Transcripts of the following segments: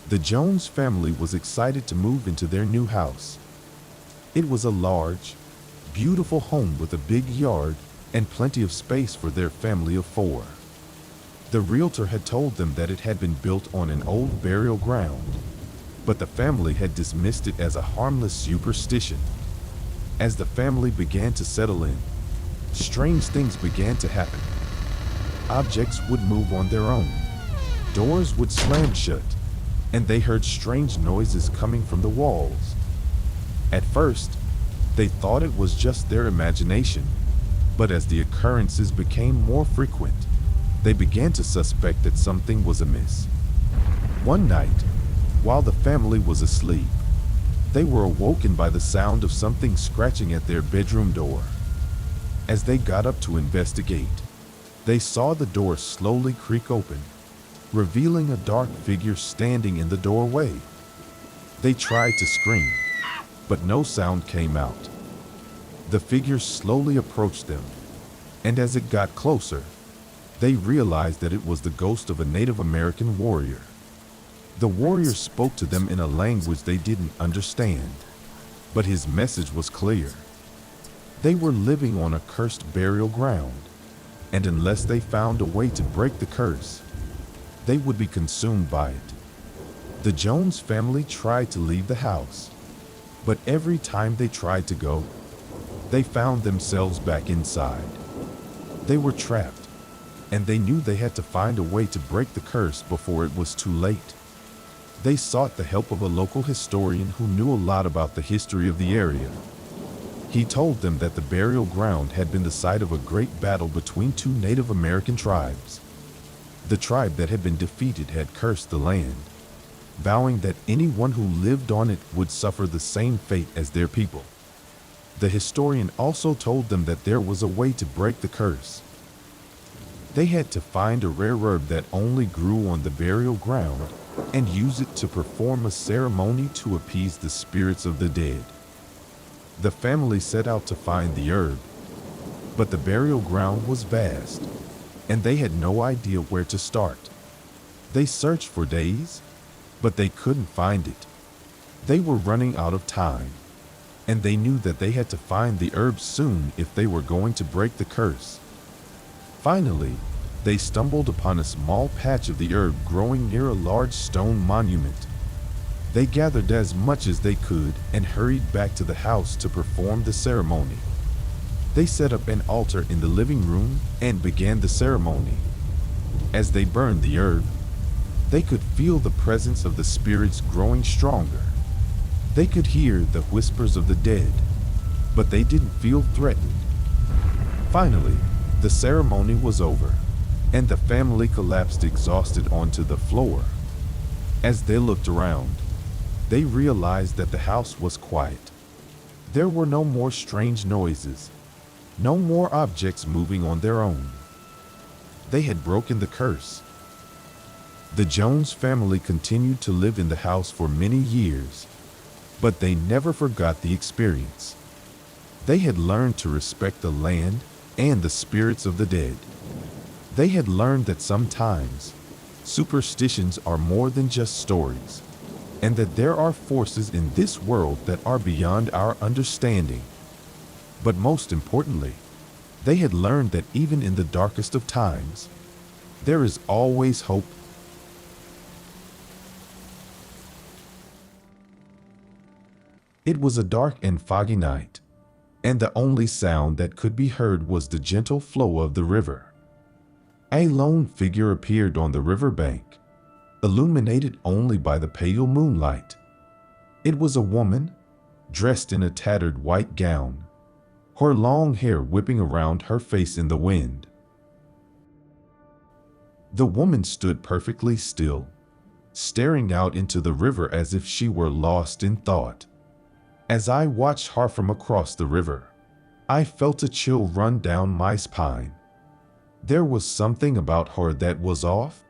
The Jones family was excited to move into their new house. It was a large, beautiful home with a big yard and plenty of space for their family of 4. The realtor had told them that it had been built on an old burial ground, but the family had dismissed it as a harmless superstition. As the family began to settle in, strange things began to happen. Objects would move on their own. Doors would slam shut, and they heard strange noises coming from the walls. At first, they thought it was just their imagination, but as the occurrences became more frequent, they began to suspect that something was amiss. One night, while the family was asleep, they were awoken by the sound of something scratching at their bedroom door. As they got up to investigate, they saw the door slowly creak open, revealing a dark figure standing in the doorway. They tried to scream, but no sound came out. The figure slowly approached them, and as it got closer, they realized that it was the ghost of a Native American warrior. The warrior spoke to them in a language they didn't understand, but his message was clear. They were living on a cursed burial ground, and unless they found a way to break the curse, they would be consumed by it. The Jones family tried to leave the house, but every time they tried to go, they found themselves back inside. They were trapped, and they knew they had to find a way to break the curse before it was too late. They sought the help of a local historian who knew a lot about the history of the area. He told them that the burial ground had been the site of a great battle between 2 Native American tribes. The tribe that had been defeated had cursed the land, vowing that anyone who lived on it would suffer the same fate as their people. The historian also told them that there was a way to break the curse. They had to find a rare herb that only grew on the burial ground and use it to perform a ceremony to appease the spirits of the dead. The family set out to find the herb, but the burial ground was vast, and they had no idea where to start. They searched for days, but they couldn't find it. They were running out of time, and they knew that they had to find the herb soon if they were going to break the curse. Finally, they stumbled upon a small patch of the herb growing near a large stone monument. They gathered as much as they could and hurried back to the house to perform the ceremony. They set up an altar in the living room and began the ceremony. As they burned the herb, they could feel the presence of the spirits growing stronger. They could hear the whispers of the dead, but they didn't feel threatened. Finally, the ceremony was over, and the family collapsed exhausted onto the floor. As they looked around, they realized that the house was quiet. There were no more strange noises, no more objects moving on their own. They had broken the curse. The Jones family continued to live in the house for many years, but they never forgot the experience. They had learned to respect the land and the spirits of the dead. They had learned that sometimes superstitions are more than just stories, and that there are forces in this world that are beyond our understanding. But most importantly, they had learned that even in the darkest of times, there is always hope. It was a dark and foggy night, and the only sound that could be heard was the gentle flow of the river. A lone figure appeared on the riverbank, illuminated only by the pale moonlight. It was a woman, dressed in a tattered white gown, her long hair whipping around her face in the wind. The woman stood perfectly still, staring out into the river as if she were lost in thought. As I watched her from across the river, I felt a chill run down my spine. There was something about her that was off,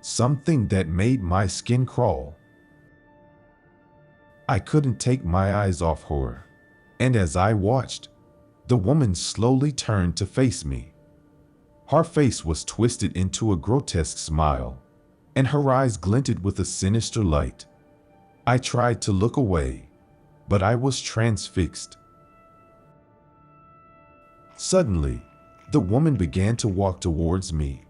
something that made my skin crawl. I couldn't take my eyes off her, and as I watched, the woman slowly turned to face me. Her face was twisted into a grotesque smile, and her eyes glinted with a sinister light. I tried to look away, but I was transfixed. Suddenly, the woman began to walk towards me,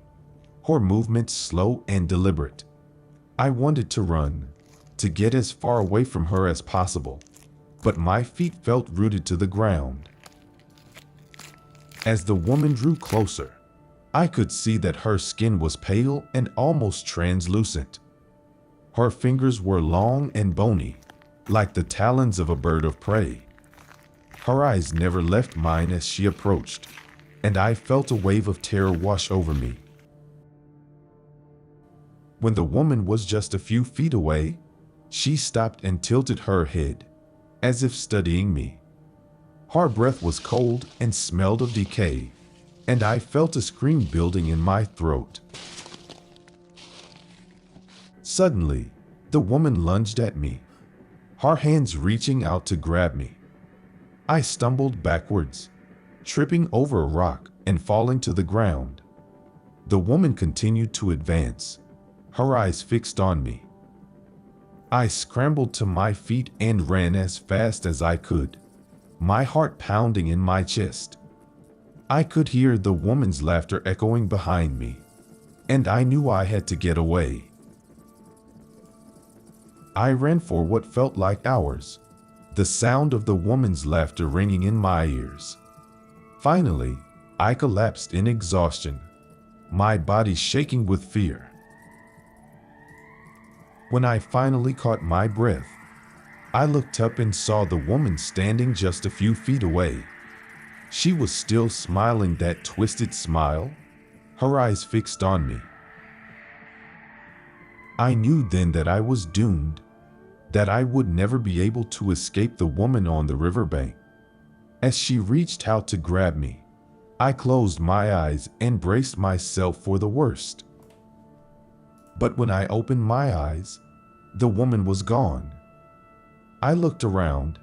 her movements slow and deliberate. I wanted to run, to get as far away from her as possible, but my feet felt rooted to the ground. As the woman drew closer, I could see that her skin was pale and almost translucent. Her fingers were long and bony, like the talons of a bird of prey. Her eyes never left mine as she approached, and I felt a wave of terror wash over me. When the woman was just a few feet away, she stopped and tilted her head, as if studying me. Her breath was cold and smelled of decay, and I felt a scream building in my throat. Suddenly, the woman lunged at me, her hands reaching out to grab me. I stumbled backwards, tripping over a rock and falling to the ground. The woman continued to advance, her eyes fixed on me. I scrambled to my feet and ran as fast as I could, my heart pounding in my chest. I could hear the woman's laughter echoing behind me, and I knew I had to get away. I ran for what felt like hours, the sound of the woman's laughter ringing in my ears. Finally, I collapsed in exhaustion, my body shaking with fear. When I finally caught my breath, I looked up and saw the woman standing just a few feet away. She was still smiling that twisted smile, her eyes fixed on me. I knew then that I was doomed, that I would never be able to escape the woman on the riverbank. As she reached out to grab me, I closed my eyes and braced myself for the worst. But when I opened my eyes, the woman was gone. I looked around,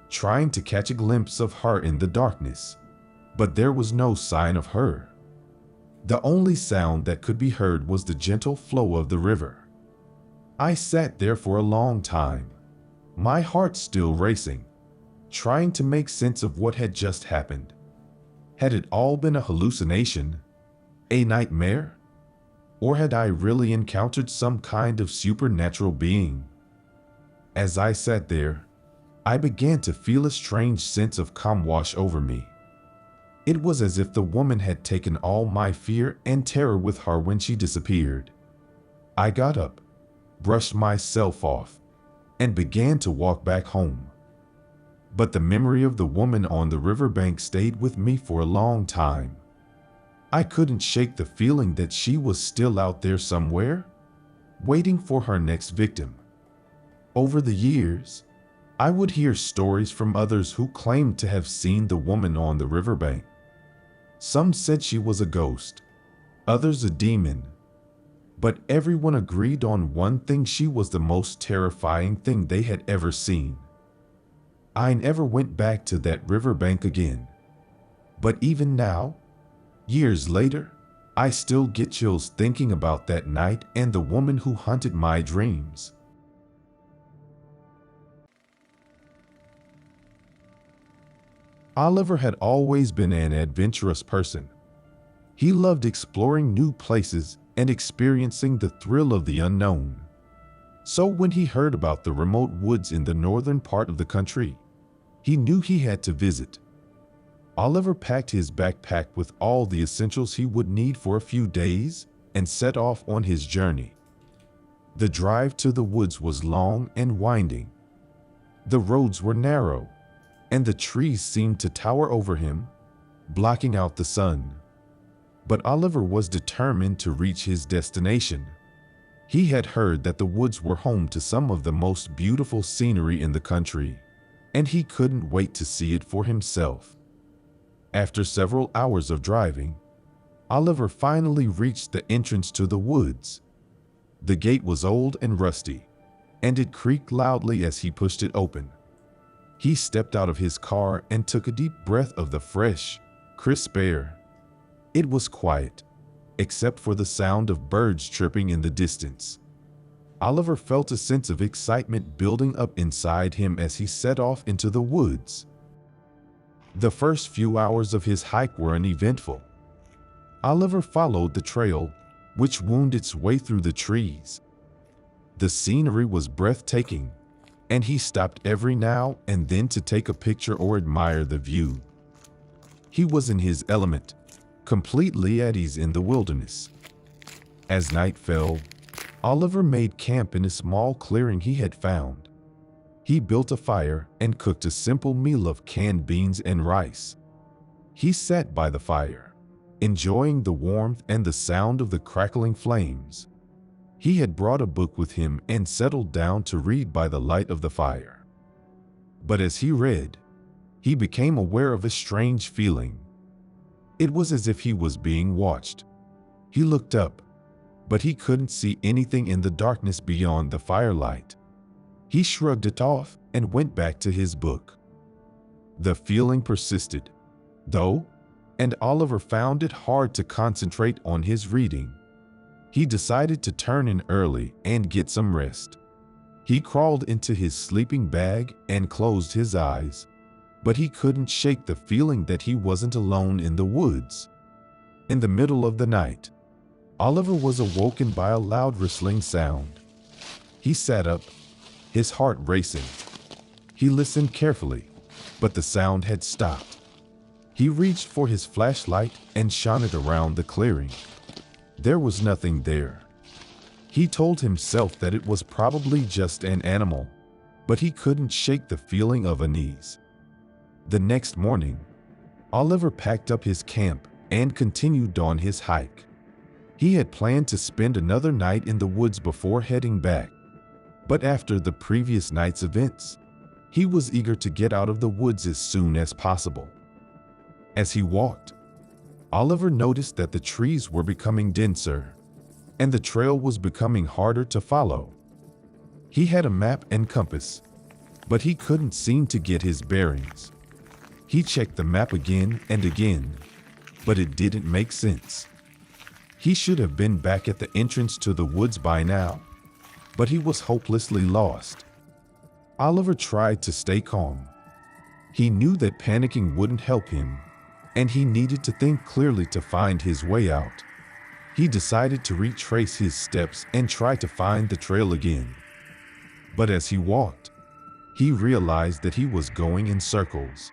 trying to catch a glimpse of her in the darkness, but there was no sign of her. The only sound that could be heard was the gentle flow of the river. I sat there for a long time, my heart still racing, trying to make sense of what had just happened. Had it all been a hallucination, a nightmare? Or had I really encountered some kind of supernatural being? As I sat there, I began to feel a strange sense of calm wash over me. It was as if the woman had taken all my fear and terror with her when she disappeared. I got up, brushed myself off, and began to walk back home. But the memory of the woman on the riverbank stayed with me for a long time. I couldn't shake the feeling that she was still out there somewhere, waiting for her next victim. Over the years, I would hear stories from others who claimed to have seen the woman on the riverbank. Some said she was a ghost, others a demon, but everyone agreed on one thing: she was the most terrifying thing they had ever seen. I never went back to that riverbank again. But even now, years later, I still get chills thinking about that night and the woman who haunted my dreams. Oliver had always been an adventurous person. He loved exploring new places and experiencing the thrill of the unknown. So when he heard about the remote woods in the northern part of the country, he knew he had to visit. Oliver packed his backpack with all the essentials he would need for a few days and set off on his journey. The drive to the woods was long and winding. The roads were narrow, and the trees seemed to tower over him, blocking out the sun. But Oliver was determined to reach his destination. He had heard that the woods were home to some of the most beautiful scenery in the country, and he couldn't wait to see it for himself. After several hours of driving, Oliver finally reached the entrance to the woods. The gate was old and rusty, and it creaked loudly as he pushed it open. He stepped out of his car and took a deep breath of the fresh, crisp air. It was quiet, except for the sound of birds chirping in the distance. Oliver felt a sense of excitement building up inside him as he set off into the woods. The first few hours of his hike were uneventful. Oliver followed the trail, which wound its way through the trees. The scenery was breathtaking, and he stopped every now and then to take a picture or admire the view. He was in his element, completely at ease in the wilderness. As night fell, Oliver made camp in a small clearing he had found. He built a fire and cooked a simple meal of canned beans and rice. He sat by the fire, enjoying the warmth and the sound of the crackling flames. He had brought a book with him and settled down to read by the light of the fire. But as he read, he became aware of a strange feeling. It was as if he was being watched. He looked up, but he couldn't see anything in the darkness beyond the firelight. He shrugged it off and went back to his book. The feeling persisted, though, and Oliver found it hard to concentrate on his reading. He decided to turn in early and get some rest. He crawled into his sleeping bag and closed his eyes, but he couldn't shake the feeling that he wasn't alone in the woods. In the middle of the night, Oliver was awoken by a loud rustling sound. He sat up, his heart racing. He listened carefully, but the sound had stopped. He reached for his flashlight and shone it around the clearing. There was nothing there. He told himself that it was probably just an animal, but he couldn't shake the feeling of unease. The next morning, Oliver packed up his camp and continued on his hike. He had planned to spend another night in the woods before heading back, but after the previous night's events, he was eager to get out of the woods as soon as possible. As he walked, Oliver noticed that the trees were becoming denser, and the trail was becoming harder to follow. He had a map and compass, but he couldn't seem to get his bearings. He checked the map again and again, but it didn't make sense. He should have been back at the entrance to the woods by now, but he was hopelessly lost. Oliver tried to stay calm. He knew that panicking wouldn't help him, and he needed to think clearly to find his way out. He decided to retrace his steps and try to find the trail again. But as he walked, he realized that he was going in circles.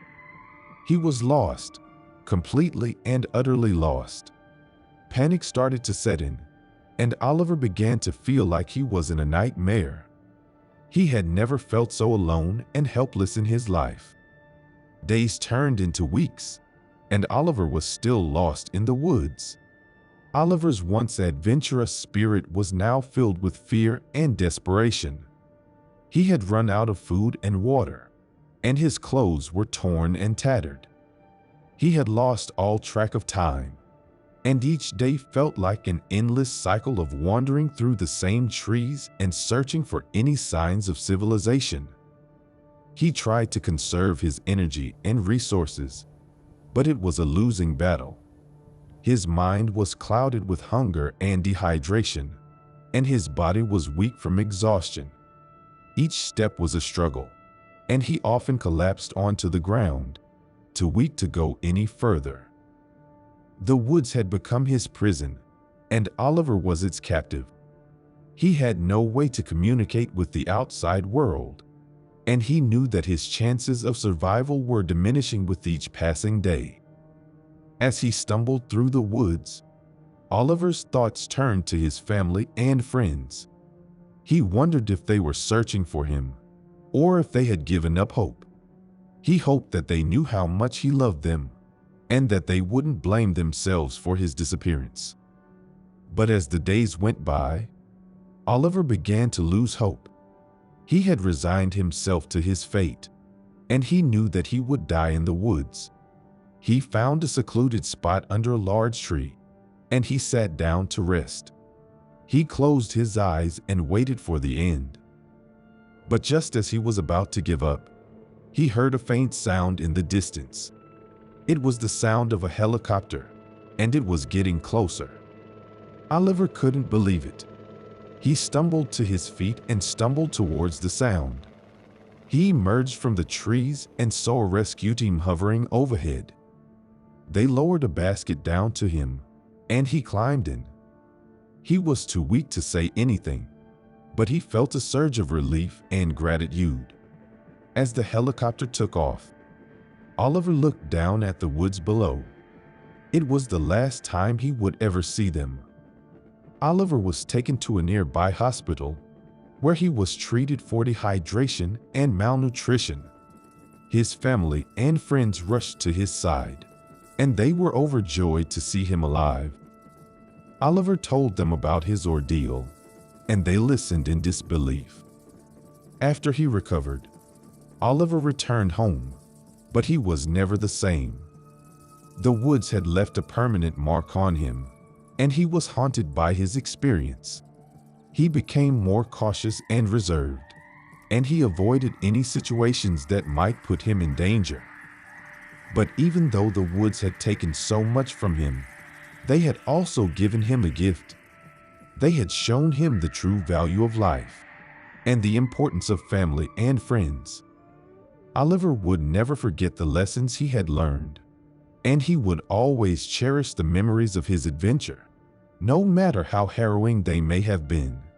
He was lost, completely and utterly lost. Panic started to set in, and Oliver began to feel like he was in a nightmare. He had never felt so alone and helpless in his life. Days turned into weeks, and Oliver was still lost in the woods. Oliver's once adventurous spirit was now filled with fear and desperation. He had run out of food and water, and his clothes were torn and tattered. He had lost all track of time, and each day felt like an endless cycle of wandering through the same trees and searching for any signs of civilization. He tried to conserve his energy and resources, but it was a losing battle. His mind was clouded with hunger and dehydration, and his body was weak from exhaustion. Each step was a struggle, and he often collapsed onto the ground, too weak to go any further. The woods had become his prison, and Oliver was its captive. He had no way to communicate with the outside world, and he knew that his chances of survival were diminishing with each passing day. As he stumbled through the woods, Oliver's thoughts turned to his family and friends. He wondered if they were searching for him, or if they had given up hope. He hoped that they knew how much he loved them, and that they wouldn't blame themselves for his disappearance. But as the days went by, Oliver began to lose hope. He had resigned himself to his fate, and he knew that he would die in the woods. He found a secluded spot under a large tree, and he sat down to rest. He closed his eyes and waited for the end. But just as he was about to give up, he heard a faint sound in the distance. It was the sound of a helicopter, and it was getting closer. Oliver couldn't believe it. He stumbled to his feet and stumbled towards the sound. He emerged from the trees and saw a rescue team hovering overhead. They lowered a basket down to him, and he climbed in. He was too weak to say anything, but he felt a surge of relief and gratitude. As the helicopter took off, Oliver looked down at the woods below. It was the last time he would ever see them. Oliver was taken to a nearby hospital, where he was treated for dehydration and malnutrition. His family and friends rushed to his side, and they were overjoyed to see him alive. Oliver told them about his ordeal, and they listened in disbelief. After he recovered, Oliver returned home, but he was never the same. The woods had left a permanent mark on him, and he was haunted by his experience. He became more cautious and reserved, and he avoided any situations that might put him in danger. But even though the woods had taken so much from him, they had also given him a gift. They had shown him the true value of life and the importance of family and friends. Oliver would never forget the lessons he had learned, and he would always cherish the memories of his adventure, no matter how harrowing they may have been.